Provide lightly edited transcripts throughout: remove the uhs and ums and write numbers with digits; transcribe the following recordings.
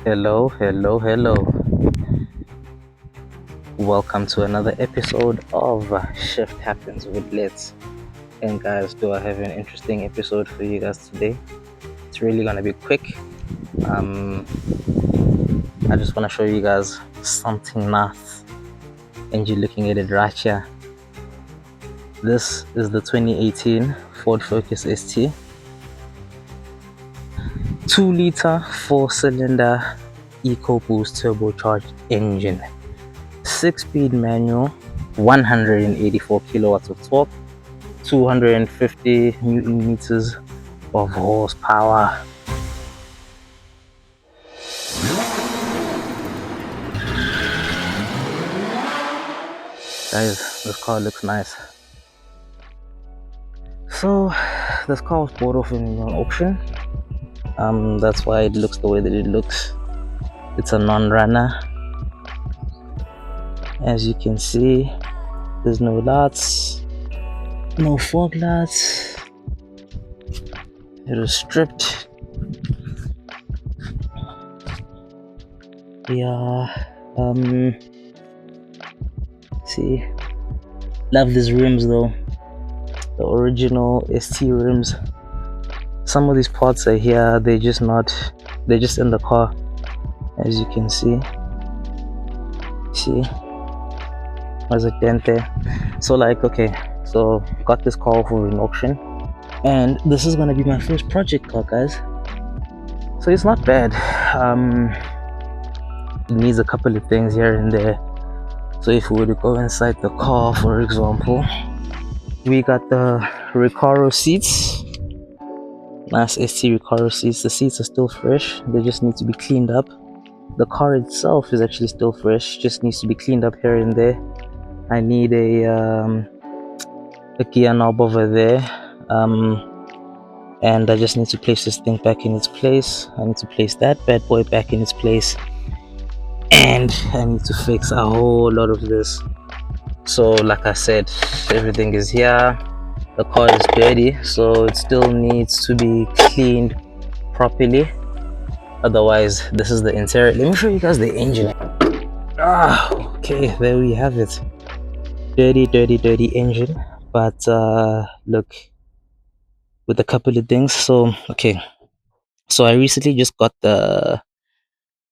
Hello, hello, hello. Welcome to another episode of Shift Happens with Let's. And guys, do I have an interesting episode for you guys today? It's really gonna be quick. Um, I just wanna show you guys something nice, and you're looking at it right here. This is the 2018 Ford Focus ST, 2-liter 4-cylinder EcoBoost turbocharged engine, 6-speed manual, 184 kilowatts of torque, 250 newton meters of horsepower. Guys, this car looks nice. So this car was bought off in an auction. That's why it looks the way that it looks. It's a non-runner. As you can see, there's no lights, no fog lights. It was stripped. Yeah. See, love these rims though. The original ST rims. Some of these parts are here, they're just in the car, as you can see. There's a dent there. So got this car for an auction, and this is gonna be my first project car, guys. So it's not bad. It needs a couple of things here and there. So if we were to go inside the car, for example, we got the Recaro seats. Nice ST Recaro seats. The seats are still fresh, they just need to be cleaned up. The car itself is actually still fresh, just needs to be cleaned up here and there. I need a gear knob over there, and I just need to place this thing back in its place. I need to place that bad boy back in its place, and I need to fix a whole lot of this. So like I said, everything is here. The car is dirty, so it still needs to be cleaned properly. Otherwise, this is the interior. Let me show you guys the engine. Okay, there we have it. Dirty engine. But look, with a couple of things. So I recently just got that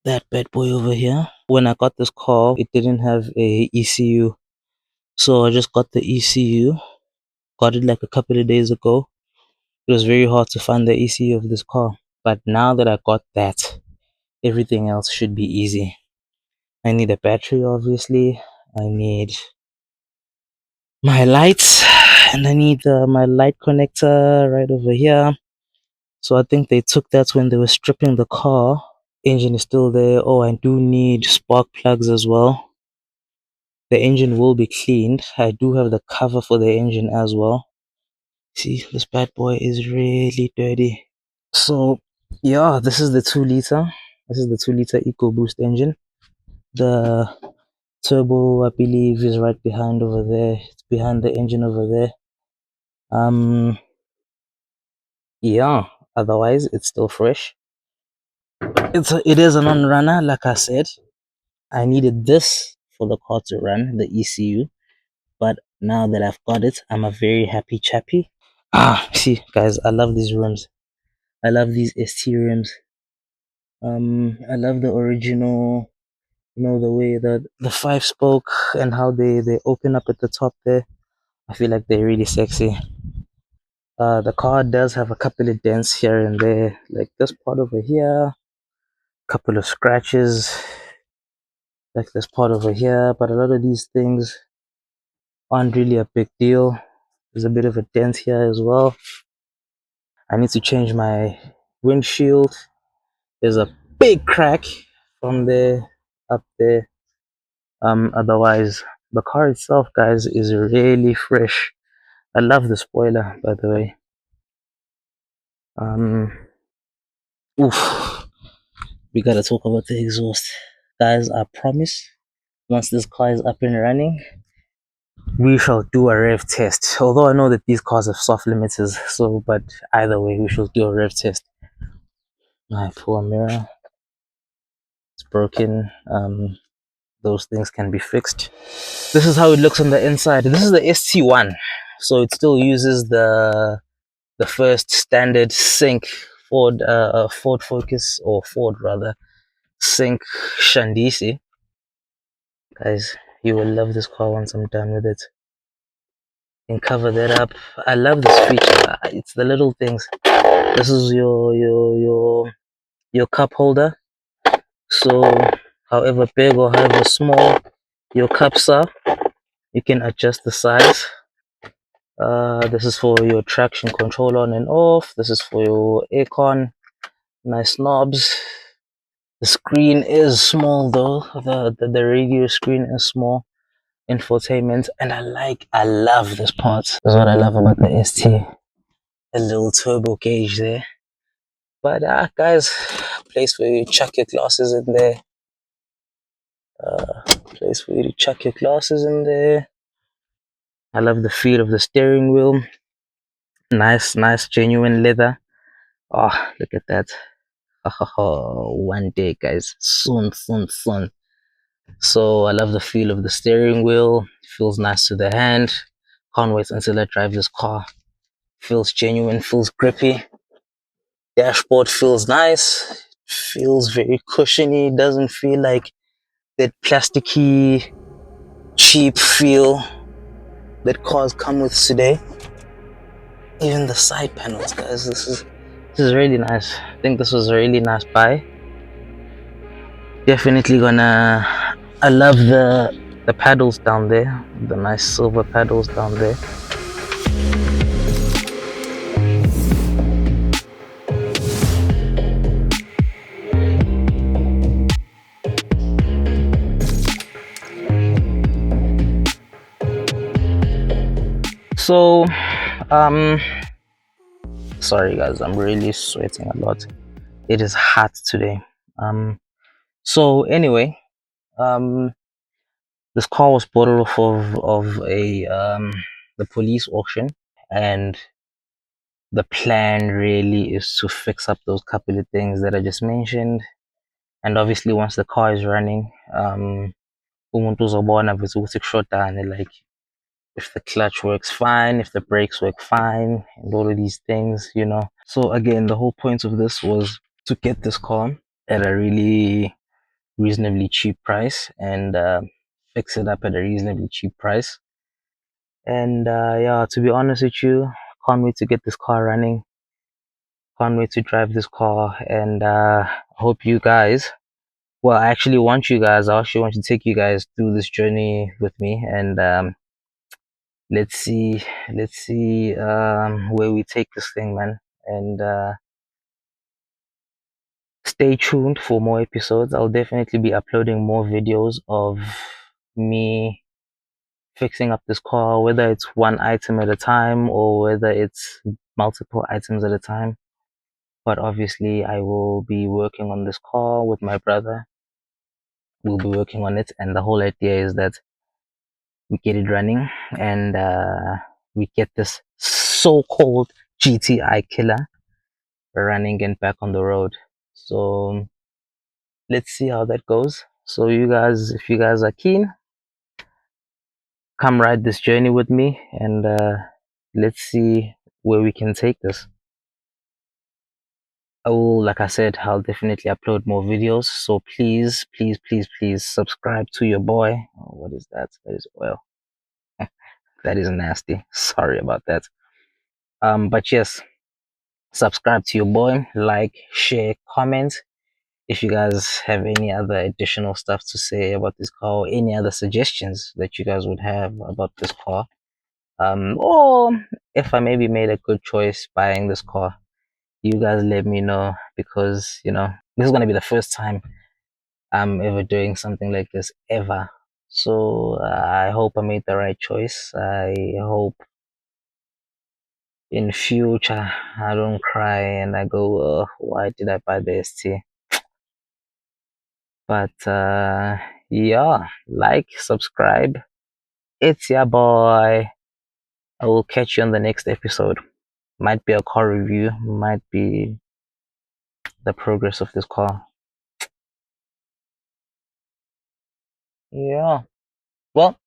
bad boy over here. When I got this car, it didn't have a ECU, so I just got the ECU. Got it like a couple of days ago. It was very hard to find the ECU of this car, but now that I got that, everything else should be easy. I need a battery, obviously. I need my lights, and I need my light connector right over here. So I think they took that when they were stripping the car. Engine is still there. Oh, I do need spark plugs as well. The engine will be cleaned. I do have the cover for the engine as well. See, this bad boy is really dirty. So yeah, this is the 2-liter. This is the 2-liter EcoBoost engine. The turbo, I believe, is right behind over there. It's behind the engine over there. Yeah, otherwise it's still fresh. It is a non-runner, like I said. I needed this for the car to run, the ECU, but now that I've got it, I'm a very happy chappy. See guys, I love these rims. I love these ST rims. I love the original, the way that the 5-spoke and how they open up at the top there. I feel like they're really sexy. The car does have a couple of dents here and there, like this part over here, couple of scratches, like this part over here, but a lot of these things aren't really a big deal. There's a bit of a dent here as well. I need to change my windshield. There's a big crack from there up there. Otherwise, the car itself, guys, is really fresh. I love the spoiler, by the way. Oof, we gotta talk about the exhaust, guys. I promise, once this car is up and running, we shall do a rev test. Although I know that these cars have soft limiters, but either way, we shall do a rev test. My poor mirror. broken, those things can be fixed. This is how it looks on the inside. This is the ST1, so it still uses the first standard sync Ford Focus, or Ford rather, sync Shandisi. Guys, you will love this car once I'm done with it. And cover that up. I love this feature. It's the little things. This is your cup holder. So however big or however small your cups are, you can adjust the size. This is for your traction control on and off. This is for your aircon. Nice knobs. The screen is small though. The radio screen is small. Infotainment, and I love this part. That's what I love about the ST. A little turbo gauge there. But guys, place where you chuck your glasses in there. Place where you chuck your glasses in there. I love the feel of the steering wheel. Nice, genuine leather. Oh, look at that. One day, guys. Soon. So I love the feel of the steering wheel. Feels nice to the hand. Can't wait until I drive this car. Feels genuine, feels grippy. Dashboard feels nice. Feels very cushiony. Doesn't feel like that plasticky, cheap feel that cars come with today. Even the side panels, guys. This is really nice. I think this was a really nice buy. Definitely gonna. I love the paddles down there. The nice silver paddles down there. So, sorry guys, I'm really sweating a lot. It is hot today. So anyway, this car was bought off of a the police auction, and the plan really is to fix up those couple of things that I just mentioned. And obviously, once the car is running, umuntu uzobona bese ukuthi kushotani, like if the clutch works fine, if the brakes work fine, and all of these things. So again, the whole point of this was to get this car at a really reasonably cheap price, and fix it up at a reasonably cheap price. And yeah, to be honest with you, can't wait to get this car running. Can't wait to drive this car, and hope you guys. Well, I actually want you guys. I actually want to take you guys through this journey with me, and let's see, where we take this thing, man. And stay tuned for more episodes. I'll definitely be uploading more videos of me fixing up this car, whether it's one item at a time or whether it's multiple items at a time. But obviously, I will be working on this car with my brother. We'll be working on it, and the whole idea is that we get it running, and we get this so-called GTI killer running and back on the road. So let's see how that goes. So you guys, if you guys are keen, come ride this journey with me, and let's see where we can take this. I will, like I said, I'll definitely upload more videos. So please subscribe to your boy. Oh, what is that? That is oil. That is nasty. Sorry about that. But yes, subscribe to your boy, like, share, comment. If you guys have any other additional stuff to say about this car, or any other suggestions that you guys would have about this car, or if I maybe made a good choice buying this car, you guys let me know, because this is gonna be the first time I'm ever doing something like this ever. So I hope I made the right choice. I hope in future I don't cry and I go, why did I buy the ST? But yeah, like, subscribe. It's your boy. I will catch you on the next episode. Might be a car review, might be the progress of this car. Yeah. Well,